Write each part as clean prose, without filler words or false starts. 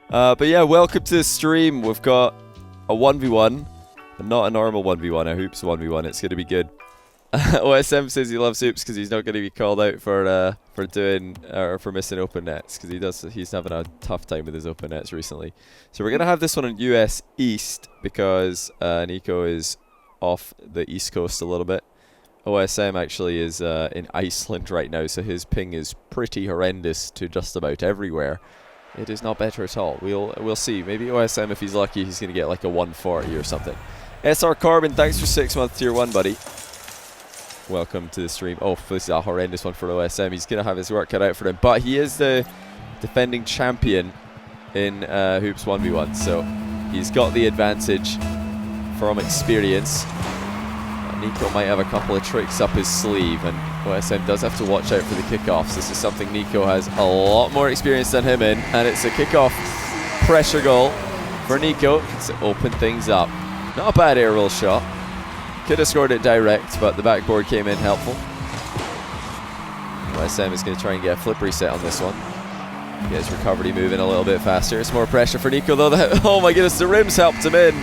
But yeah, welcome to the stream. We've got a 1v1, but not a normal 1v1, a hoops 1v1. It's going to be good. OSM says he loves hoops because he's not going to be called out for missing open nets, because he's having a tough time with his open nets recently. So we're going to have this one on US East because Nico is off the East Coast a little bit. OSM actually is in Iceland right now, so his ping is pretty horrendous to just about everywhere. It is not better at all. We'll see. Maybe OSM, if he's lucky, he's going to get like a 140 or something. SR Corbin, thanks for 6 months tier 1, buddy. Welcome to the stream. Oh, this is a horrendous one for OSM. He's going to have his work cut out for him. But he is the defending champion in Hoops 1v1. So he's got the advantage from experience. Nico might have a couple of tricks up his sleeve, and OSM does have to watch out for the kickoffs. This is something Nico has a lot more experience than him in, and it's a kickoff pressure goal for Nico to open things up. Not a bad air roll shot. Could have scored it direct, but the backboard came in helpful. OSM is going to try and get a flip reset on this one. Get his recovery moving a little bit faster. It's more pressure for Nico though. Oh my goodness, the rims helped him in.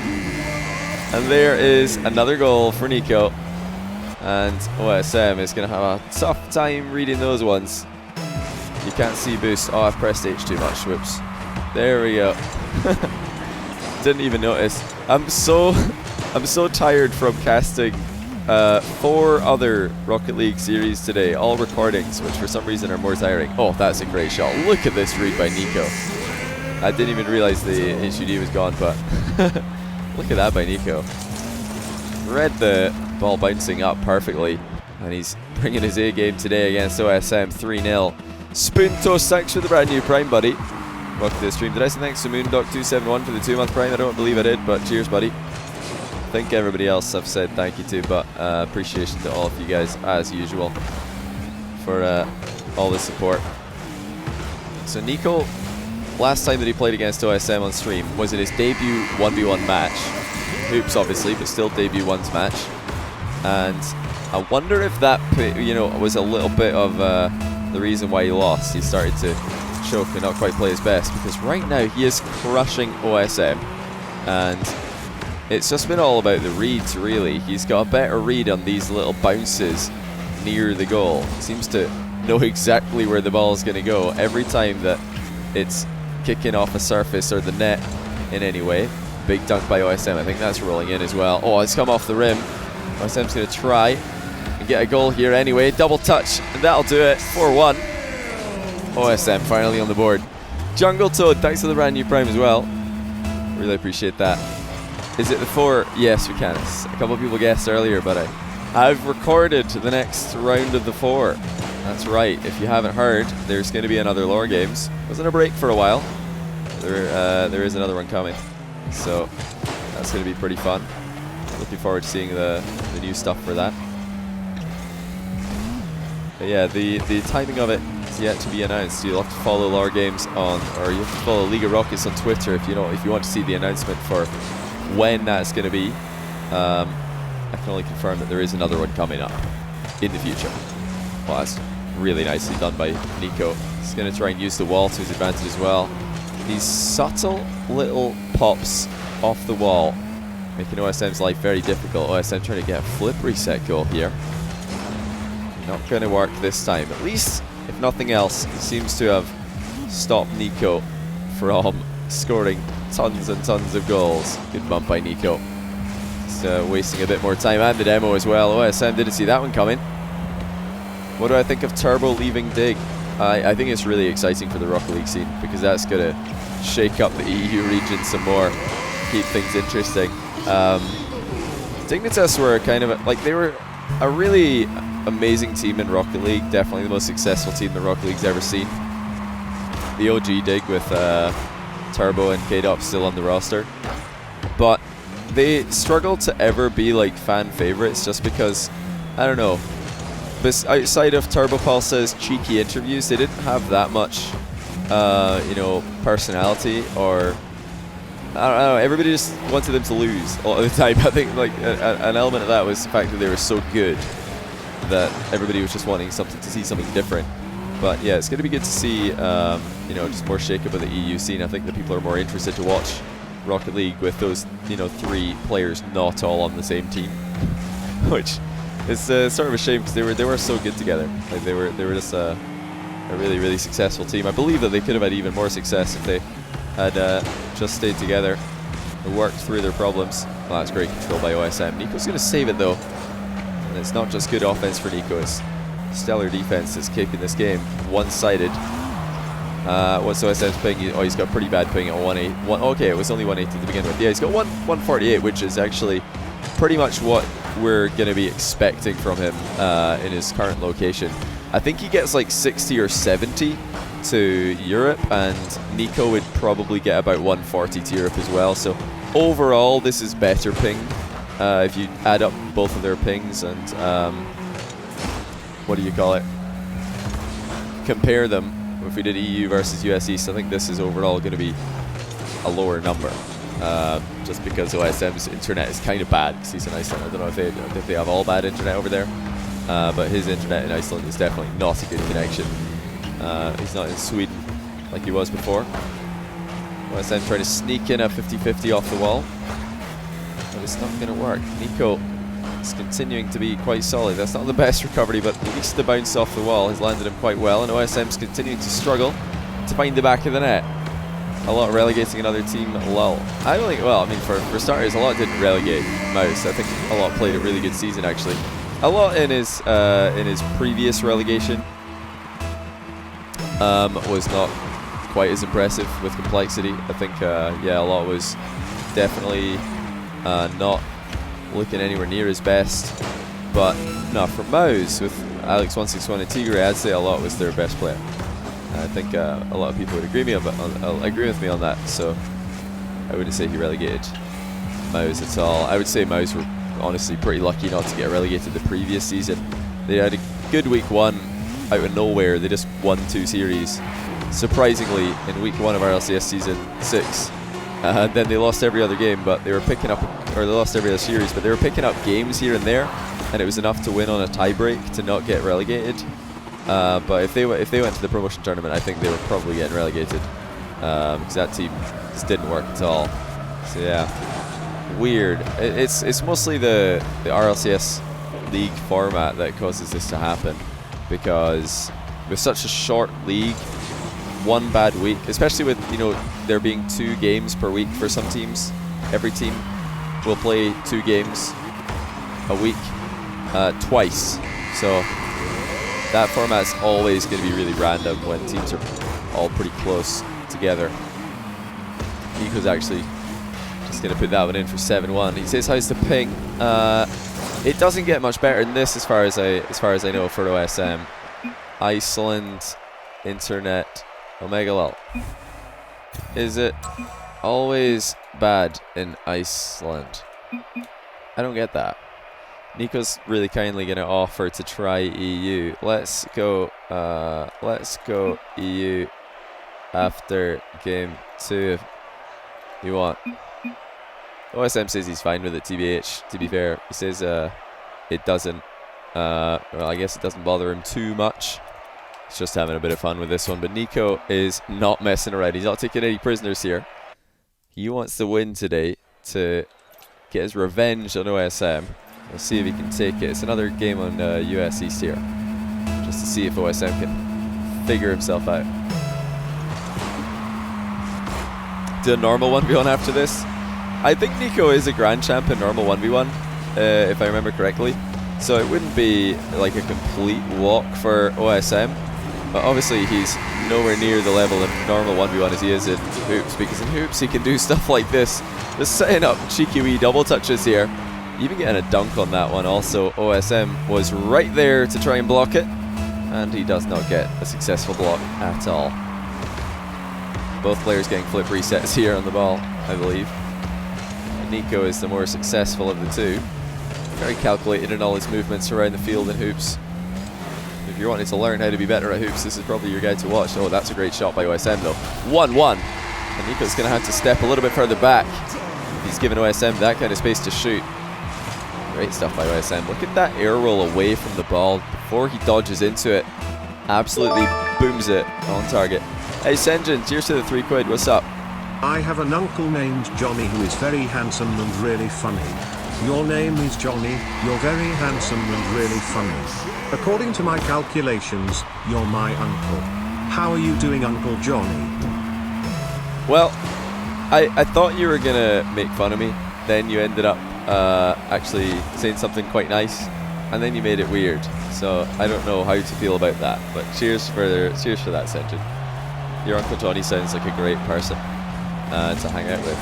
And there is another goal for Nico. And OSM is going to have a tough time reading those ones. You can't see boost. Oh, I've pressed H too much. Whoops. There we go. Didn't even notice. I'm so tired from casting 4 other Rocket League series today. All recordings, which for some reason are more tiring. Oh, that's a great shot. Look at this read by Nico. I didn't even realize the HUD was gone, but... Look at that by Nico. Read the ball bouncing up perfectly, and he's bringing his A game today against OSM 3-0. Spoon Toast, thanks for the brand new Prime, buddy. Welcome to the stream. Did I say thanks to Moondoc271 for the 2-month Prime? I don't believe I did, but cheers, buddy. I think everybody else I've said thank you to, but appreciation to all of you guys, as usual, for all the support. So Nico, last time that he played against OSM on stream was in his debut 1v1 match. Hoops, obviously, but still debut ones match. And I wonder if that, was a little bit of the reason why he lost. He started to choke and not quite play his best, because right now he is crushing OSM. And it's just been all about the reads, really. He's got a better read on these little bounces near the goal. He seems to know exactly where the ball is going to go every time that it's kicking off a surface or the net in any way. Big dunk by OSM. I think that's rolling in as well. Oh, it's come off the rim. OSM's going to try and get a goal here anyway. Double touch, and that'll do it. 4-1. OSM finally on the board. Jungle Toad, thanks for the brand new Prime as well. Really appreciate that. Is it the 4? Yes, we can. A couple of people guessed earlier, but I've recorded the next round of the 4. That's right. If you haven't heard, there's going to be another lore games. Wasn't a break for a while. There is another one coming, so that's going to be pretty fun. Looking forward to seeing the new stuff for that. But yeah, the timing of it is yet to be announced. You'll have to follow lore games on, or you have to follow League of Rockets on Twitter if you want to see the announcement for when that's going to be. I can only confirm that there is another one coming up in the future. Well, that's really nicely done by Nico. He's going to try and use the wall to his advantage as well. These subtle little pops off the wall, making OSM's life very difficult. OSM trying to get a flip reset goal here. Not going to work this time. At least, if nothing else, he seems to have stopped Nico from scoring tons and tons of goals. Good bump by Nico. He's wasting a bit more time, and the demo as well. OSM didn't see that one coming. What do I think of Turbo leaving Dig? I think it's really exciting for the Rocket League scene, because that's going to shake up the EU region some more, keep things interesting. Dignitas were kind of, they were a really amazing team in Rocket League, definitely the most successful team the Rocket League's ever seen. The OG Dig with Turbo and K-Dop still on the roster. But they struggled to ever be fan favorites, just because, I don't know, outside of Turbo Pulse's cheeky interviews, they didn't have that much, personality, or I don't know. Everybody just wanted them to lose all the time. I think an element of that was the fact that they were so good that everybody was just wanting to see something different. But yeah, it's going to be good to see, you know, just more shake-up of the EU scene. I think that people are more interested to watch Rocket League with those, you know, 3 players not all on the same team, which is sort of a shame because they were so good together. Like they were just a really successful team. I believe that they could have had even more success if they had just stayed together and worked through their problems. Well, that's great control by OSM. Nico's going to save it though, and it's not just good offense for Nico. It's stellar defense that's keeping this game one-sided. What's OSM's ping? Oh, he's got pretty bad ping at 1.8. Okay, it was only 1.8 to begin with. Yeah, he's got 148, which is actually pretty much what we're going to be expecting from him in his current location. I think he gets like 60 or 70 to Europe, and Nico would probably get about 140 to Europe as well. So overall, this is better ping if you add up both of their pings and what do you call it? Compare them. If we did EU versus US East, I think this is overall going to be a lower number, just because OSM's internet is kind of bad because he's in Iceland. I don't know if they have all bad internet over there, but his internet in Iceland is definitely not a good connection. He's not in Sweden like he was before. OSM trying to sneak in a 50-50 off the wall, but it's not going to work. Nico is continuing to be quite solid. That's not the best recovery, but at least the bounce off the wall has landed him quite well, and OSM's continuing to struggle to find the back of the net. A lot relegating another team, lull. I don't think, well, I mean, for starters, a lot didn't relegate Mouse. I think a lot played a really good season, actually. A lot in his previous relegation was not quite as impressive with complexity. I think, yeah, a lot was definitely not looking anywhere near his best. But no, for Mouse with Alex161 and Tigre, I'd say a lot was their best player. I think a lot of people would agree with me on that. So I wouldn't say he relegated Mouse at all. I would say Mouse were honestly pretty lucky not to get relegated the previous season. They had a good week 1 out of nowhere. They just won 2 series. Surprisingly, in week 1 of our LCS season 6. Then they lost every other game, but they were picking up, or they lost every other series, but they were picking up games here and there, and it was enough to win on a tiebreak to not get relegated. But if they went to the promotion tournament, I think they were probably getting relegated, because that team just didn't work at all. So yeah, weird. It's mostly the RLCS league format that causes this to happen, because with such a short league, one bad week, especially with, you know, there being 2 games per week for some teams. Every team will play 2 games a week twice. So that format's always going to be really random when teams are all pretty close together. Nico's actually just going to put that one in for 7-1. He says, how's the ping? It doesn't get much better than this as far as I know for OSM. Iceland internet Omega lol. Is it always bad in Iceland? I don't get that. Nico's really kindly going to offer to try EU. Let's go EU after game 2 if you want. OSM says he's fine with it, TBH, to be fair. He says it doesn't, well, I guess it doesn't bother him too much. He's just having a bit of fun with this one, but Nico is not messing around. He's not taking any prisoners here. He wants to win today to get his revenge on OSM. We'll see if he can take it. It's another game on US East here, just to see if OSM can figure himself out. Do a normal 1v1 after this. I think Nico is a grand champ in normal 1v1, if I remember correctly. So it wouldn't be like a complete walk for OSM. But obviously he's nowhere near the level of normal 1v1 as he is in hoops, because in hoops he can do stuff like this. Just setting up cheeky wee double touches here. Even getting a dunk on that one. Also, OSM was right there to try and block it, and he does not get a successful block at all. Both players getting flip resets here on the ball, I believe. And Nico is the more successful of the two. Very calculated in all his movements around the field in hoops. If you're wanting to learn how to be better at hoops, this is probably your guide to watch. Oh, that's a great shot by OSM though. 1-1. And Nico's going to have to step a little bit further back. He's given OSM that kind of space to shoot. Great stuff by OSM. Look at that air roll away from the ball before he dodges into it. Absolutely booms it on target. Hey Senjin, cheers to the 3 quid, what's up? I have an uncle named Johnny who is very handsome and really funny. Your name is Johnny, you're very handsome and really funny. According to my calculations, you're my uncle. How are you doing, Uncle Johnny? Well, I thought you were gonna make fun of me, then you ended up actually saying something quite nice, and then you made it weird. So I don't know how to feel about that, but cheers for that, Senjin. Your Uncle Johnny sounds like a great person to hang out with.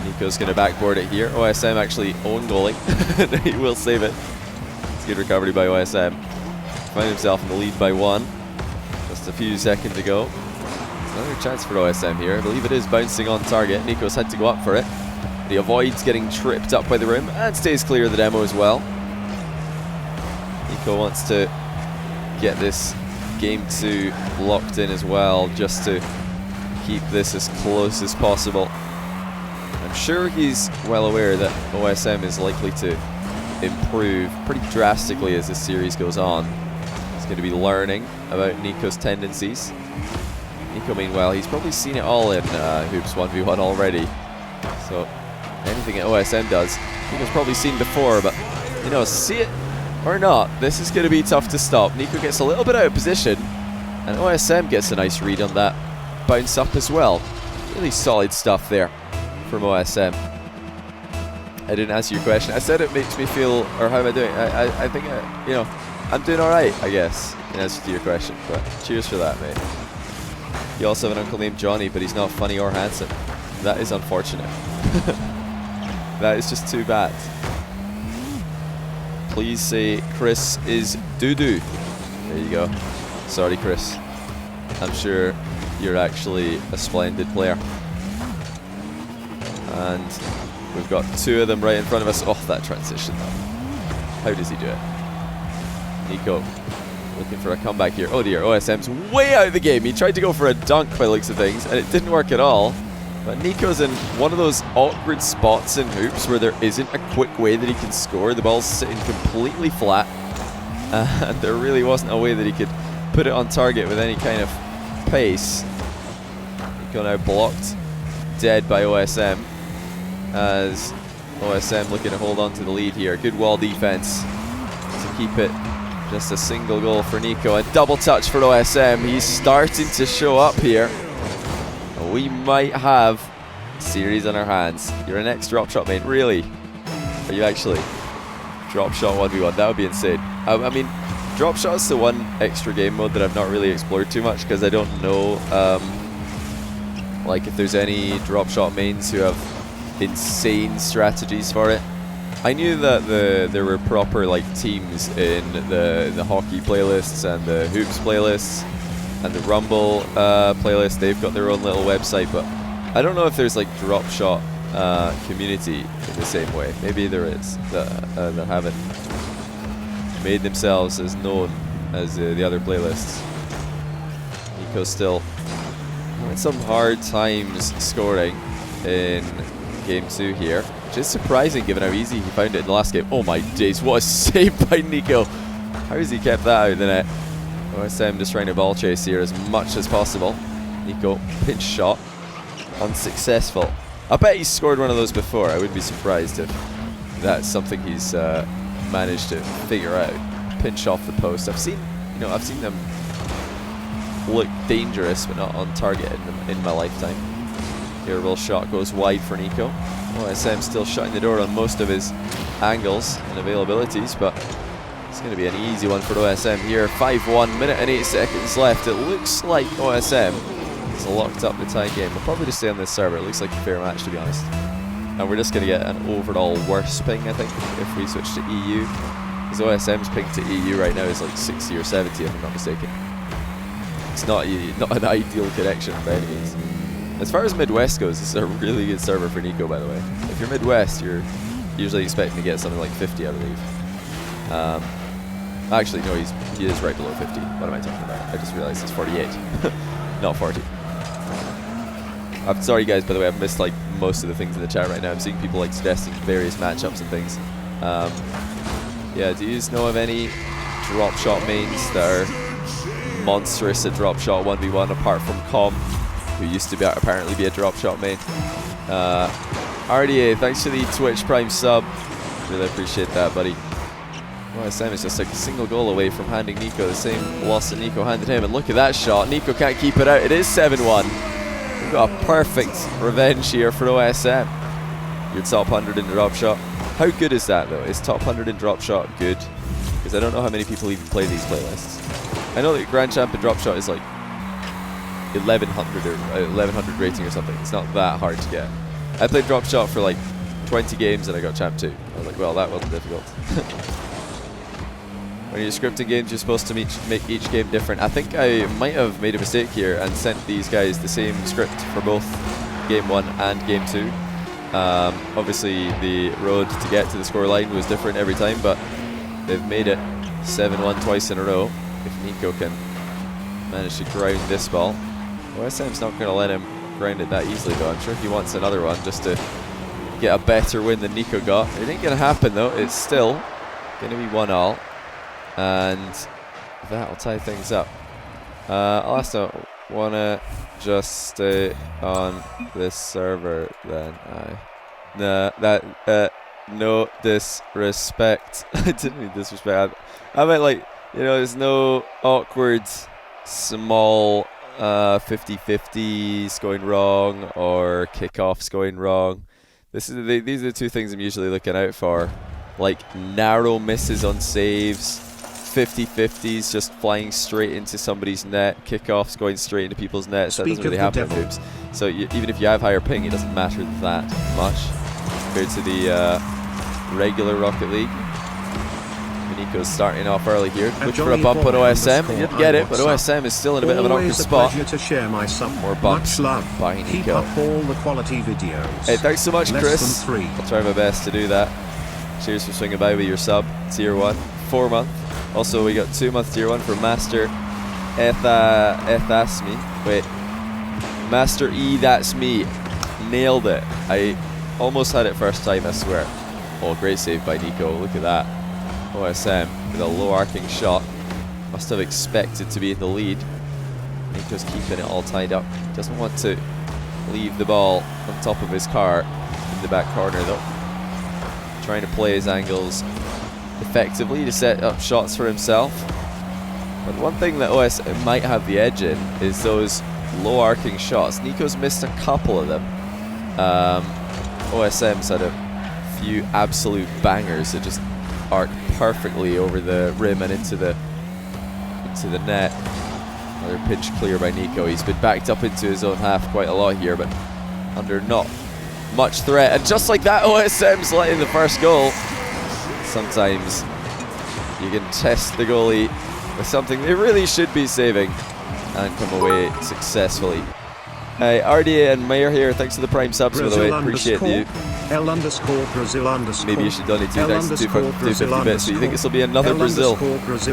Nico's going to backboard it here. OSM actually own goaling. He will save it. It's a good recovery by OSM. Found himself in the lead by 1. Just a few seconds to go. Another chance for OSM here. I believe it is bouncing on target. Nico's had to go up for it. But he avoids getting tripped up by the rim and stays clear of the demo as well. Nico wants to get this game 2 locked in as well, just to keep this as close as possible. I'm sure he's well aware that OSM is likely to improve pretty drastically as this series goes on. He's going to be learning about Nico's tendencies. Nico, meanwhile, he's probably seen it all in Hoops 1v1 already. So anything that OSM does, Nico's probably seen before, but you know, see it or not, this is going to be tough to stop. Nico gets a little bit out of position, and OSM gets a nice read on that bounce up as well. Really solid stuff there from OSM. I didn't answer your question. I said it makes me feel, or how am I doing? I think, you know, I'm doing alright, I guess, in answer to your question. But cheers for that, mate. You also have an uncle named Johnny, but he's not funny or handsome. That is unfortunate. That is just too bad. Please say Chris is doo-doo. There you go. Sorry, Chris. I'm sure you're actually a splendid player. And we've got 2 of them right in front of us. Oh, that transition. How does he do it? Nico looking for a comeback here. Oh dear, OSM's way out of the game. He tried to go for a dunk by the looks of things, and it didn't work at all. But Nico's in one of those awkward spots in hoops where there isn't a quick way that he can score. The ball's sitting completely flat, and there really wasn't a way that he could put it on target with any kind of pace. Nico now blocked dead by OSM, as OSM looking to hold on to the lead here. Good wall defense to keep it just a single goal for Nico. A double touch for OSM. He's starting to show up here. We might have a series on our hands. You're an ex-drop shot mate, really? Are you actually? Drop shot 1v1, that would be insane. I mean, drop shot is the one extra game mode that I've not really explored too much, because I don't know like if there's any drop shot mains who have insane strategies for it. I knew that there were proper like teams in the hockey playlists and the hoops playlists and the Rumble playlist. They've got their own little website, but I don't know if there's like drop shot community in the same way. Maybe there is that haven't made themselves as known as the other playlists. Nico's still having some hard times scoring in game 2 here, which is surprising given how easy he found it in the last game. Oh my days, what a save by Nico. How has he kept that out of the net? OSM just trying to ball chase here as much as possible. Nico, pinch shot, unsuccessful. I bet he's scored one of those before. I wouldn't be surprised if that's something he's managed to figure out. Pinch off the post. I've seen them look dangerous, but not on target in my lifetime. Here, shot goes wide for Nico. OSM still shutting the door on most of his angles and availabilities, but it's going to be an easy one for OSM here. 5-1, minute and 8 seconds left. It looks like OSM has locked up the tie game. We'll probably just stay on this server. It looks like a fair match, to be honest. And we're just going to get an overall worse ping, I think, if we switch to EU. Because OSM's ping to EU right now is like 60 or 70, if I'm not mistaken. It's not an ideal connection by any means. As far as Midwest goes, this is a really good server for Nico, by the way. If you're Midwest, you're usually expecting to get something like 50, I believe. Actually, no, he is right below 50. What am I talking about? I just realized it's 48, not 40. I'm sorry, guys, by the way, I've missed like most of the things in the chat right now. I'm seeing people like suggesting various matchups and things. Yeah, do you know of any drop shot mains that are monstrous at drop shot 1v1 apart from Com, who used to apparently be a drop shot main. RDA, thanks for the Twitch Prime sub. Really appreciate that, buddy. OSM is just like a single goal away from handing Nico the same loss that Nico handed him. And look at that shot. Nico can't keep it out. It is 7-1. We've got a perfect revenge here for OSM. Your top 100 in drop shot. How good is that, though? Is top 100 in drop shot good? Because I don't know how many people even play these playlists. I know that Grand Champ in drop shot is like 1100 or 1100 rating or something. It's not that hard to get. I played drop shot for like 20 games and I got champ 2. I was like, well, that wasn't difficult. When you're scripting games, you're supposed to make each game different. I think I might have made a mistake here and sent these guys the same script for both game 1 and game 2. Obviously, the road to get to the scoreline was different every time, but they've made it 7-1 twice in a row. If Nico can manage to ground this ball. OSM's not going to let him ground it that easily, though. I'm sure he wants another one just to get a better win than Nico got. It ain't going to happen, though. It's still going to be 1-all. And that'll tie things up. I'll also want to just stay on this server then. No disrespect. I didn't mean disrespect. I meant, like, you know, there's no awkward small 50-50s going wrong or kickoffs going wrong. These are the two things I'm usually looking out for. Like narrow misses on saves, 50-50s just flying straight into somebody's net, kickoffs going straight into people's nets. That doesn't really happen in moves. So even if you have higher ping, it doesn't matter that much compared to the regular Rocket League. Nico's starting off early here. Look for a bump on OSM. He didn't get it, but OSM is still in a bit of an awkward spot. To share my more bumps by Nico. Keep up all the quality videos. Hey, thanks so much, Chris. Less than 3. I'll try my best to do that. Cheers for swinging by with your sub. Tier 1, 4 month. Also, we got 2 month tier 1 for Master That's Me. Wait. Master E, that's me. Nailed it. I almost had it first time, I swear. Oh, great save by Nico. Look at that. OSM with a low arcing shot. Must have expected to be in the lead. Nico's keeping it all tied up. Doesn't want to leave the ball on top of his car in the back corner, though. Trying to play his angles effectively to set up shots for himself. But one thing that OSM might have the edge in is those low arcing shots. Nico's missed a couple of them. OSM's had a few absolute bangers that just arc perfectly over the rim and into the net. Another pinch clear by Nico. He's been backed up into his own half quite a lot here, but under not much threat. And just like that, OSM's letting the first goal. Sometimes you can test the goalie with something they really should be saving and come away successfully. Hey, RDA and Mayor here. Thanks for the prime subs, by the way. Appreciate you. L_Brazil_. Maybe you should donate 250 bits. So you think this will be another Brazil? We'll see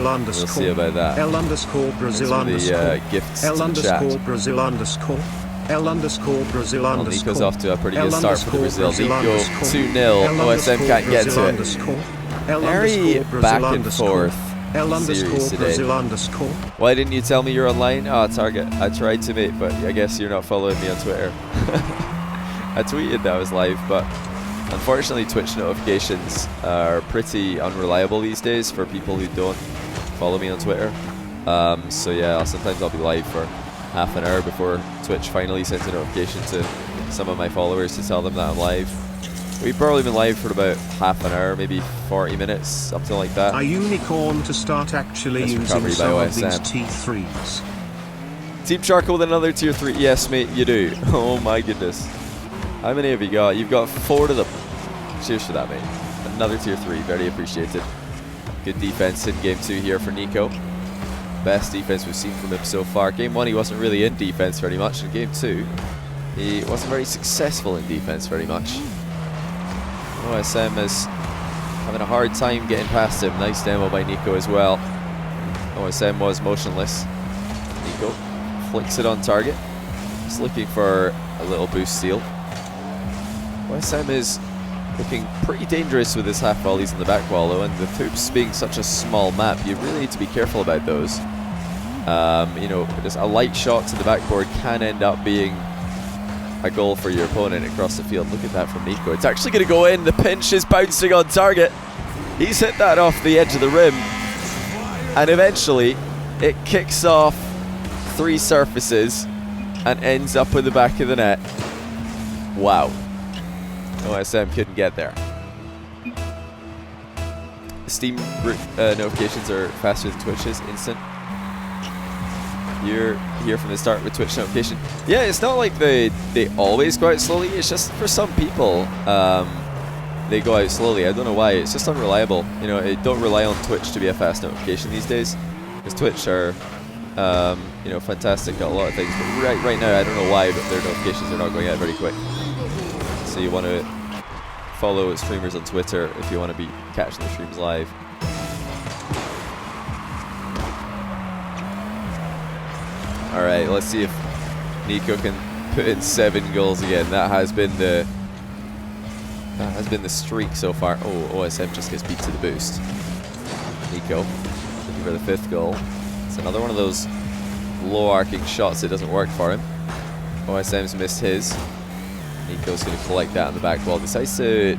about that. L_Brazil_. The gifts to the chat. Well, Nico's off to a pretty good start for the Brazil. Nico 2-0. OSM can't get to it. Very back and forth series today. Why didn't you tell me you're online? Oh, Target. I tried to, mate, but I guess you're not following me on Twitter. I tweeted that I was live, but unfortunately Twitch notifications are pretty unreliable these days for people who don't follow me on Twitter. So yeah, sometimes I'll be live for half an hour before Twitch finally sends a notification to some of my followers to tell them that I'm live. We've probably been live for about half an hour, maybe 40 minutes, something like that. A unicorn to start actually using some of these T3s. Team Charcoal with another tier 3. Yes, mate, you do. Oh my goodness. How many have you got? You've got 4 of them. Cheers for that, mate. Another tier 3, very appreciated. Good defense in game 2 here for Nico. Best defense we've seen from him so far. Game 1 he wasn't really in defense very much. In game 2 he wasn't very successful in defense very much. OSM is having a hard time getting past him. Nice demo by Nico as well. OSM was motionless. Nico flicks it on target. Just looking for a little boost steal. OSM is looking pretty dangerous with his half volleys in the back wall, though, and the hoops being such a small map, you really need to be careful about those. You know, just a light shot to the backboard can end up being a goal for your opponent across the field. Look at that from Nico. It's actually going to go in. The pinch is bouncing on target. He's hit that off the edge of the rim. And eventually, it kicks off 3 surfaces and ends up in the back of the net. Wow. OSM couldn't get there. Steam notifications are faster than Twitch's, instant. You're here from the start with Twitch notification. Yeah, it's not like they always go out slowly. It's just for some people, they go out slowly. I don't know why. It's just unreliable. You know, don't rely on Twitch to be a fast notification these days, because Twitch are, you know, fantastic at a lot of things. But right now, I don't know why, but their notifications are not going out very quick. So you want to follow streamers on Twitter if you want to be catching their streams live. All right, let's see if Nico can put in 7 goals again. That has been the streak so far. Oh, OSM just gets beat to the boost. Nico looking for the 5th goal. It's another one of those low arcing shots that doesn't work for him. OSM's missed his. Nico's going to collect that on the back wall. Decides to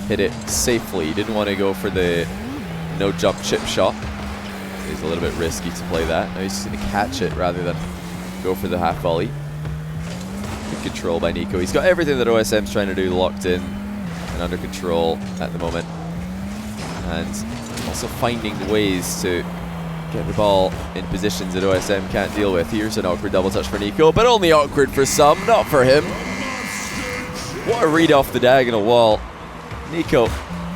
hit it safely. He didn't want to go for the no jump chip shot. It's a little bit risky to play that. Now he's just going to catch it rather than go for the half volley. Good control by Nico. He's got everything that OSM's trying to do locked in and under control at the moment. And also finding ways to get the ball in positions that OSM can't deal with. Here's an awkward double touch for Nico, but only awkward for some, not for him. What a read off the diagonal wall. Nico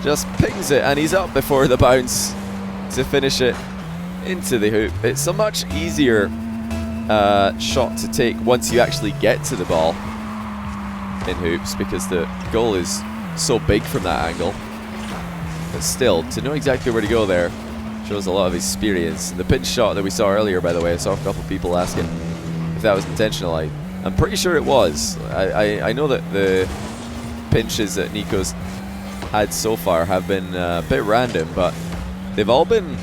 just pings it, and he's up before the bounce to finish it into the hoop. It's a much easier shot to take once you actually get to the ball in hoops, because the goal is so big from that angle. But still, to know exactly where to go there shows a lot of experience. And the pinch shot that we saw earlier, by the way, I saw a couple of people asking if that was intentional. I'm pretty sure it was. I know that the pinches that Nico's had so far have been a bit random, but they've all been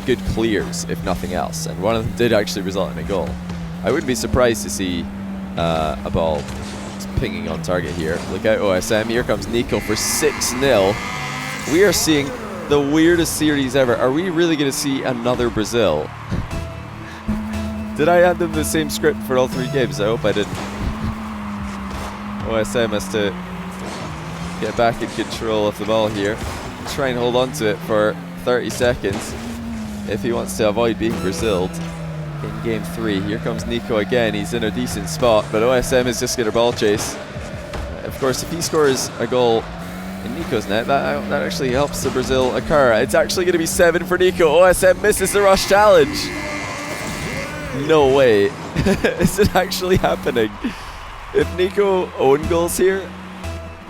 good clears, if nothing else, and one of them did actually result in a goal. I wouldn't be surprised to see a ball pinging on target here. Look out, OSM. Here comes Nico for 6-0. We are seeing the weirdest series ever. Are we really going to see another Brazil? Did I hand them the same script for all 3 games? I hope I didn't. OSM has to get back in control of the ball here. Try and hold on to it for 30 seconds if he wants to avoid being Braziled in game 3. Here comes Nico again. He's in a decent spot, but OSM is just going to ball chase. Of course, if he scores a goal in Nico's net, that actually helps the Brazil occur. It's actually going to be 7 for Nico. OSM misses the rush challenge. No way. Is it actually happening? If Nico own goals here,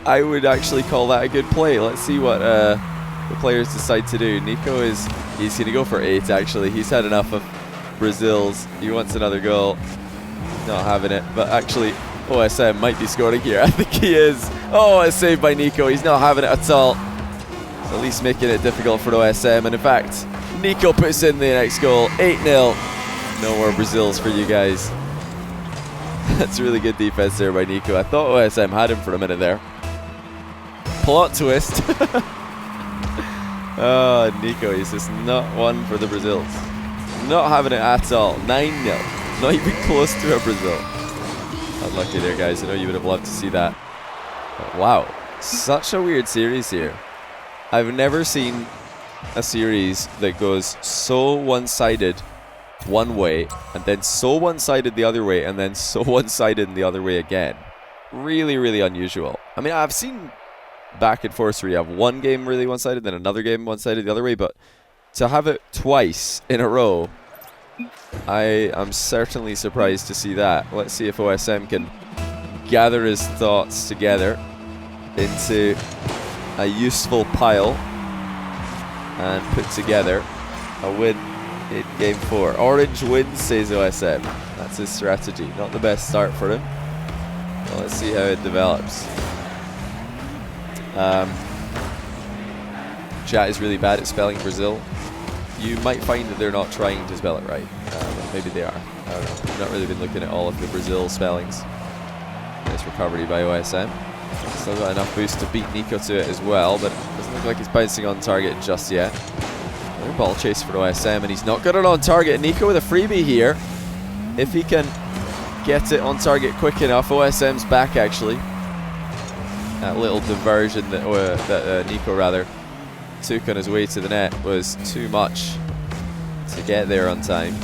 I would actually call that a good play. Let's see what the players decide to do. Nico he's going to go for 8 actually. He's had enough of Brazil's. He wants another goal. Not having it, but actually OSM might be scoring here. I think he is. Oh, a save by Nico. He's not having it at all. At least making it difficult for OSM. And in fact, Nico puts in the next goal. 8-0. No more Brazils for you guys. That's really good defense there by Nico. I thought OSM had him for a minute there. Plot twist. Oh, Nico, he's just not one for the Brazils. Not having it at all. 9-0. Not even close to a Brazil. Unlucky there, guys. I know you would have loved to see that. But wow. Such a weird series here. I've never seen a series that goes so one-sided one way, and then so one-sided the other way, and then so one-sided the other way again. Really, really unusual. I mean, I've seen back and forth where you have one game really one-sided, then another game one-sided the other way, but to have it twice in a row, I am certainly surprised to see that. Let's see if OSM can gather his thoughts together into a useful pile and put together a win in game 4. Orange wins, says OSM. That's his strategy. Not the best start for him. Well, let's see how it develops. Chat is really bad at spelling Brazil. You might find that they're not trying to spell it right. Maybe they are. I don't know. I've not really been looking at all of the Brazil spellings. Nice recovery by OSM. Still got enough boost to beat Nico to it as well, but it doesn't look like he's bouncing on target just yet. Another ball chase for OSM, and he's not got it on target. Nico with a freebie here. If he can get it on target quick enough, OSM's back actually. That little diversion that Nico rather took on his way to the net was too much to get there on time.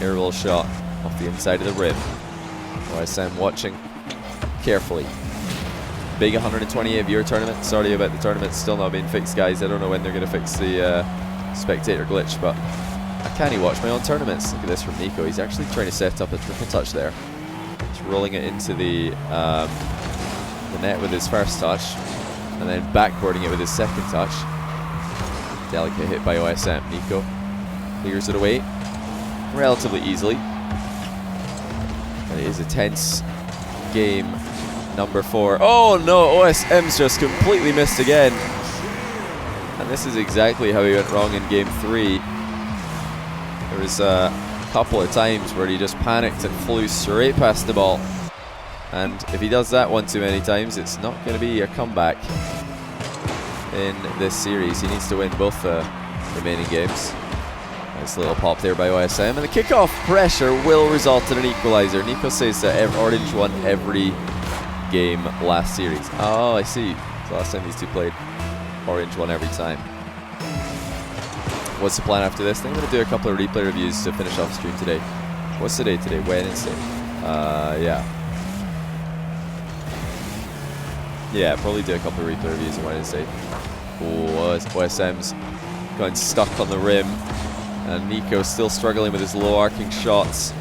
Aerial shot off the inside of the rim. OSM watching carefully. Big 128 viewer tournament. Sorry about the tournament still not being fixed, guys. I don't know when they're going to fix the spectator glitch, but I can't watch my own tournaments. Look at this from Nico. He's actually trying to set up a triple touch there. He's rolling it into the net with his first touch, and then backboarding it with his second touch. Delicate hit by OSM. Nico clears it away relatively easily. And it is a tense game number 4. Oh no, OSM's just completely missed again. And this is exactly how he went wrong in game 3. There was a couple of times where he just panicked and flew straight past the ball. And if he does that one too many times, it's not going to be a comeback in this series. He needs to win both the remaining games. Nice little pop there by OSM. And the kickoff pressure will result in an equalizer. Nico says that Orange won every game last series. Oh, I see. So last time these two played, Orange won every time. What's the plan after this? I think I'm going to do a couple of replay reviews to finish off stream today. What's the day today? Wednesday. Yeah. Yeah, probably do a couple of replay reviews on Wednesday. Oh, OSM's going stuck on the rim. And Nico still struggling with his low arcing shots.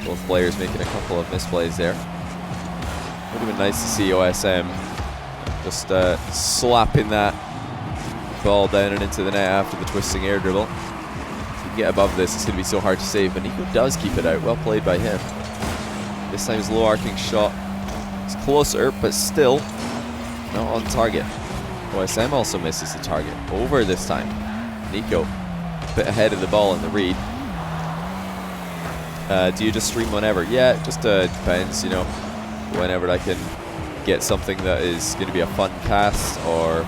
Both players making a couple of misplays there. Would have been nice to see OSM just slapping that ball down and into the net after the twisting air dribble. If you can get above this, it's going to be so hard to save, but Nico does keep it out. Well played by him. This time his low arcing shot is closer, but still not on target. OSM also misses the target. Over this time. Nico a bit ahead of the ball in the read. Do you just stream whenever? Yeah, it just depends, you know. Whenever I can get something that is going to be a fun cast, or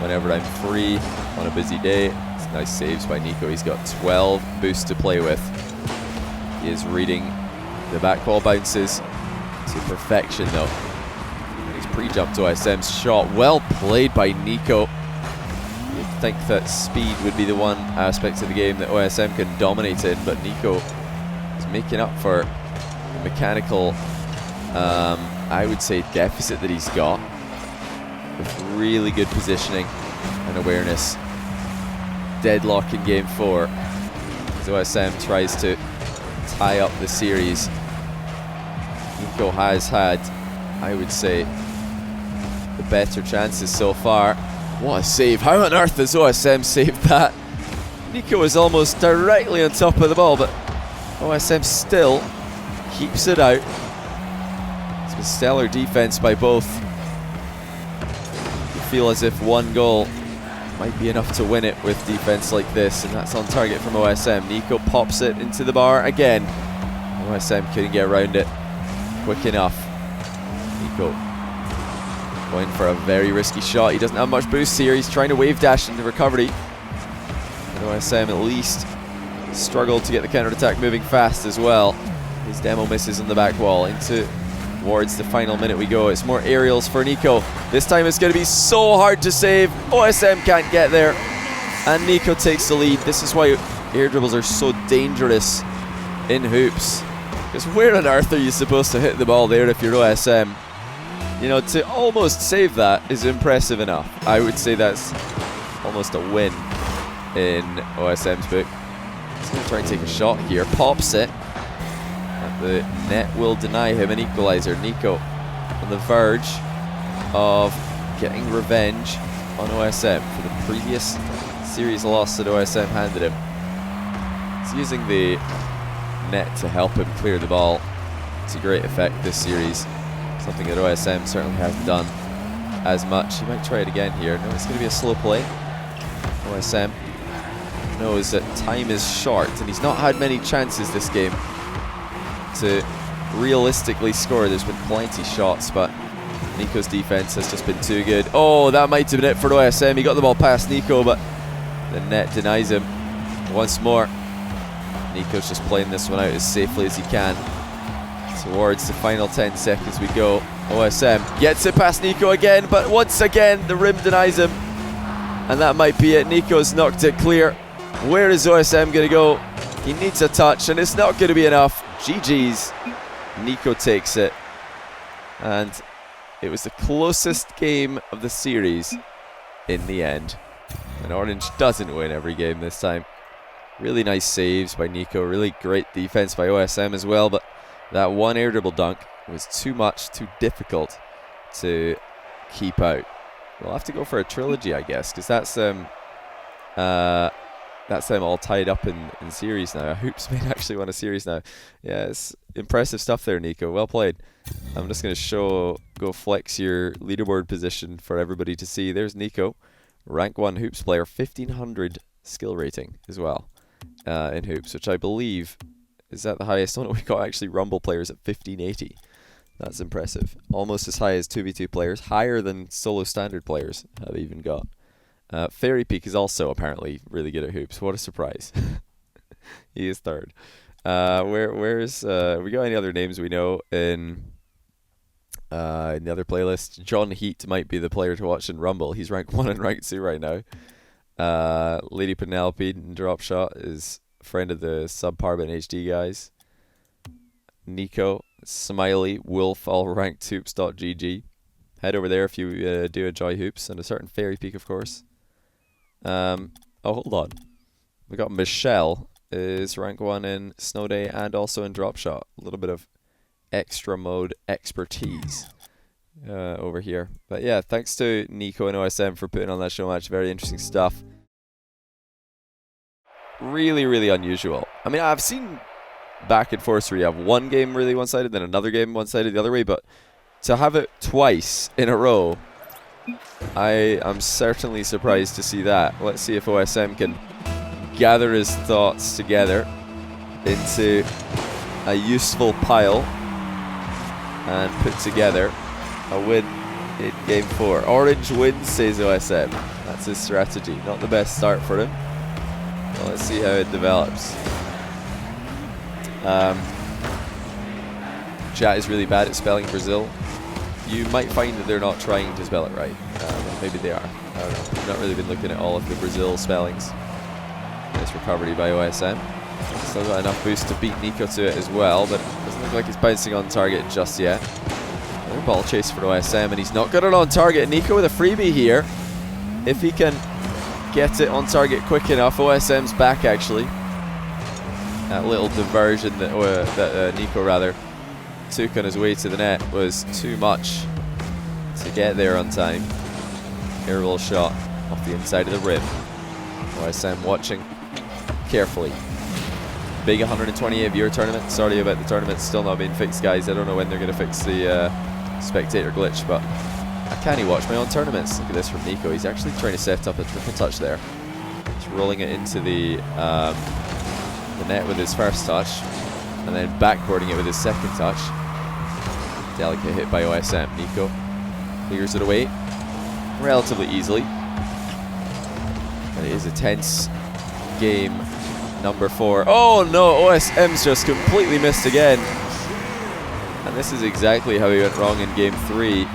whenever I'm free on a busy day. It's nice saves by Nico. He's got 12 boosts to play with. He is reading the back ball bounces to perfection though. And he's pre-jumped to OSM's shot. Well played by Nico. You'd think that speed would be the one aspect of the game that OSM can dominate in, but Nico is making up for the mechanical I would say deficit that he's got, with really good positioning and awareness. Deadlock in game 4 as OSM tries to tie up the series. Nico has had, I would say, the better chances so far. What a save. How on earth has OSM saved that? Nico was almost directly on top of the ball, but OSM still keeps it out. It's been stellar defense by both. You feel as if one goal might be enough to win it with defense like this, and that's on target from OSM. Nico pops it into the bar again. OSM couldn't get around it quick enough. Nico going for a very risky shot. He doesn't have much boost here. He's trying to wave dash in the recovery. And OSM at least struggled to get the counter-attack moving fast as well. His demo misses on the back wall. Towards the final minute we go. It's more aerials for Nico. This time it's going to be so hard to save. OSM can't get there. And Nico takes the lead. This is why air dribbles are so dangerous in hoops. Because where on earth are you supposed to hit the ball there if you're OSM? You know, to almost save that is impressive enough. I would say that's almost a win in OSM's book. He's going to try and take a shot here. Pops it. The net will deny him an equalizer. Nico on the verge of getting revenge on OSM for the previous series loss that OSM handed him. He's using the net to help him clear the ball to great effect this series. Something that OSM certainly hasn't done as much. He might try it again here. No, it's going to be a slow play. OSM knows that time is short, and he's not had many chances this game to realistically score. There's been plenty shots, but Nico's defense has just been too good. Oh, that might have been it for OSM. He got the ball past Nico, but the net denies him once more. Nico's just playing this one out as safely as he can. Towards the final 10 seconds we go. OSM gets it past Nico again, but once again the rim denies him, and that might be it. Nico's knocked it clear. Where is OSM going to go? He needs a touch, and it's not going to be enough. GG's. Nico takes it, and it was the closest game of the series in the end. And Orange doesn't win every game this time. Really nice saves by Nico, really great defense by OSM as well, but that one air dribble dunk was too much, too difficult to keep out. We'll have to go for a trilogy, I guess, because that's them all tied up in series now. Hoops may actually won a series now. Yeah, it's impressive stuff there, Nico. Well played. I'm just going to go flex your leaderboard position for everybody to see. There's Nico, rank 1 hoops player, 1500 skill rating as well in hoops, which I believe is at the highest. Oh no, we got actually Rumble players at 1580. That's impressive. Almost as high as 2v2 players, higher than solo standard players have even got. Fairy Peak is also apparently really good at hoops. What a surprise. He is third. Where's we got any other names we know in the other playlist? John Heat might be the player to watch in Rumble. He's rank 1 and rank 2 right now. Lady Penelope in Drop Shot is a friend of the Subparbit HD guys. Nico, Smiley, Wolf, all ranked hoops.gg. Head over there if you do enjoy hoops, and a certain Fairy Peak, of course. Oh, hold on. We got Michelle is rank 1 in Snow Day and also in Drop Shot. A little bit of extra mode expertise over here. But yeah, thanks to Nico and OSM for putting on that show match. Very interesting stuff. Really, really unusual. I mean, I've seen back and forth where you have one game really one-sided, then another game one-sided the other way, but to have it twice in a row, I am certainly surprised to see that. Let's see if OSM can gather his thoughts together into a useful pile and put together a win in Game 4. Orange wins, says OSM. That's his strategy. Not the best start for him. Well, let's see how it develops. Chat is really bad at spelling Brazil. You might find that they're not trying to spell it right. Maybe they are. I don't know. I've not really been looking at all of the Brazil spellings. Nice recovery by OSM. Still got enough boost to beat Nico to it as well, but it doesn't look like he's bouncing on target just yet. Another ball chase for OSM, and he's not got it on target. Nico with a freebie here. If he can get it on target quick enough, OSM's back actually. That little diversion that Nico rather took on his way to the net was too much to get there on time. Aerial shot off the inside of the rim. OSM watching carefully. Big 128 viewer tournament. Sorry about the tournament still not being fixed, guys. I don't know when they're going to fix the spectator glitch, but I can't watch my own tournaments. Look at this from Nico. He's actually trying to set up a triple touch there. He's rolling it into the net with his first touch, and then backboarding it with his second touch. Delicate hit by OSM. Nico clears it away relatively easily. And it is a tense game number 4. Oh no, OSM's just completely missed again. And this is exactly how he went wrong in game 3.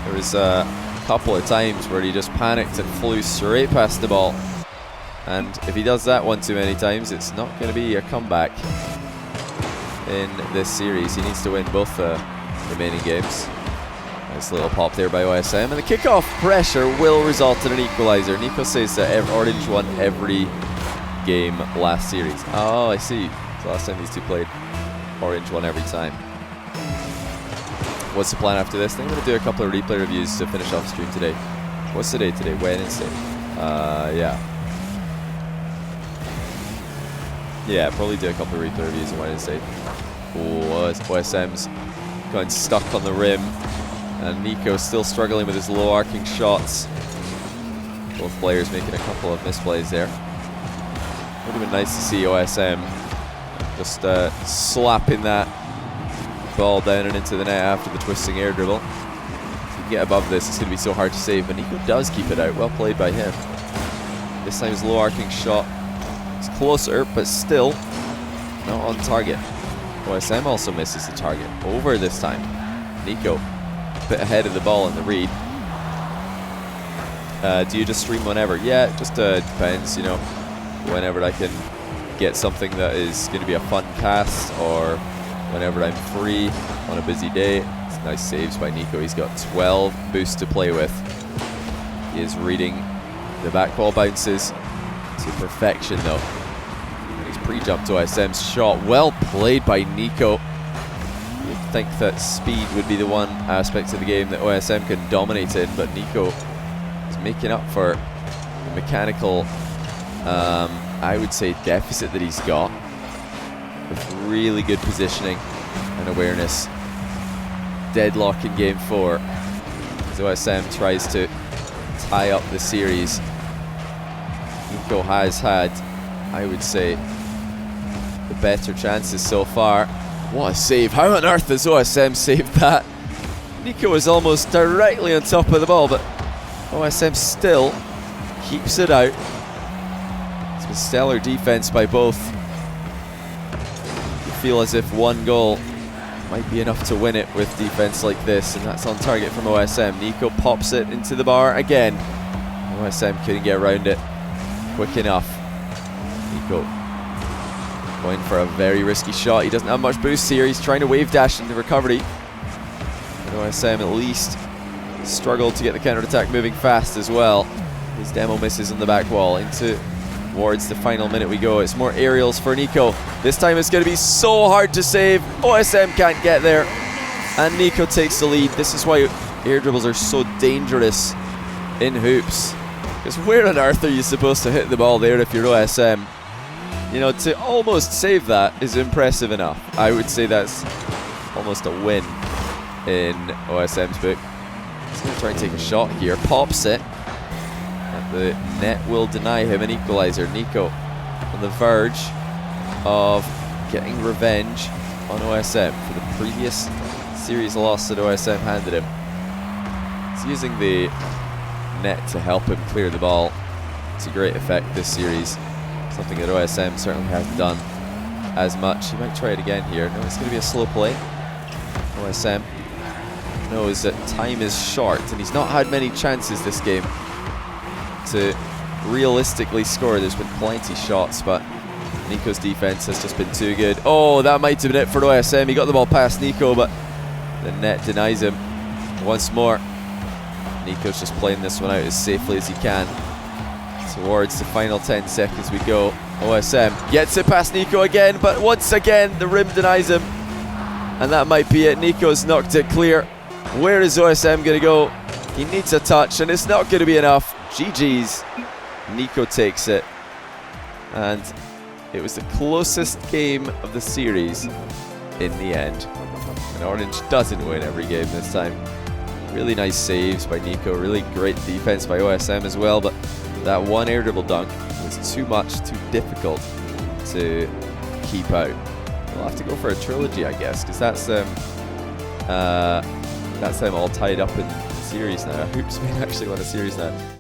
There was a couple of times where he just panicked and flew straight past the ball. And if he does that one too many times, it's not going to be a comeback in this series. He needs to win both the remaining games. Nice little pop there by OSM. And the kickoff pressure will result in an equalizer. Nico says that Orange won every game last series. Oh, I see. So last time these two played, Orange won every time. What's the plan after this? I think I'm going to do a couple of replay reviews to finish off the stream today. What's the day today? Wednesday. Yeah. Yeah, probably do a couple of replay reviews on Wednesday. Oh, OSM's going stuck on the rim. And Nico's still struggling with his low arcing shots. Both players making a couple of misplays there. Would have been nice to see OSM just slapping that ball down and into the net after the twisting air dribble. If you can get above this, it's going to be so hard to save, but Nico does keep it out. Well played by him. This time his low arcing shot is closer, but still not on target. OSM also misses the target. Over this time. Nico, a bit ahead of the ball in the read. Do you just stream whenever? Yeah, it just depends, you know, whenever I can get something that is going to be a fun cast, or whenever I'm free on a busy day. It's nice saves by Nico. He's got 12 boosts to play with. He is reading the back ball bounces to perfection though. And he's pre-jumped to OSM's shot. Well played by Nico. You'd think that speed would be the one aspect of the game that OSM can dominate in, but Nico is making up for the mechanical, I would say, deficit that he's got, with really good positioning and awareness. Deadlock in game 4 as OSM tries to tie up the series. Nico has had, I would say, the better chances so far. What a save. How on earth has OSM saved that? Nico was almost directly on top of the ball, but OSM still keeps it out. It's been stellar defense by both. You feel as if one goal might be enough to win it with defense like this, and that's on target from OSM. Nico pops it into the bar again. OSM couldn't get around it quick enough. Nico going for a very risky shot. He doesn't have much boost here. He's trying to wave dash in the recovery. But OSM at least struggled to get the counter-attack moving fast as well. His demo misses on the back wall. Towards the final minute we go. It's more aerials for Nico. This time it's going to be so hard to save. OSM can't get there, and Nico takes the lead. This is why air dribbles are so dangerous in hoops, because where on earth are you supposed to hit the ball there if you're OSM? You know, to almost save that is impressive enough. I would say that's almost a win in OSM's book. He's going to try and take a shot here. Pops it. And the net will deny him an equalizer. Nico on the verge of getting revenge on OSM for the previous series loss that OSM handed him. He's using the net to help him clear the ball to great effect this series. Something that OSM certainly hasn't done as much. He might try it again here. No, it's going to be a slow play. OSM knows that time is short, and he's not had many chances this game to realistically score. There's been plenty shots, but Nico's defense has just been too good. Oh, that might have been it for OSM. He got the ball past Nico, but the net denies him once more. Nico's just playing this one out as safely as he can. Towards the final 10 seconds we go. OSM gets it past Nico again, but once again the rim denies him, and that might be it. Nico's knocked it clear. Where is OSM going to go? He needs a touch, and it's not going to be enough. GG's. Nico takes it, and it was the closest game of the series in the end. And Orange doesn't win every game this time. Really nice saves by Nico, really great defense by OSM as well, but that one air dribble dunk was too much, too difficult to keep out. We'll have to go for a trilogy, I guess, because that's them all tied up in the series now. Hoops may actually win a series now.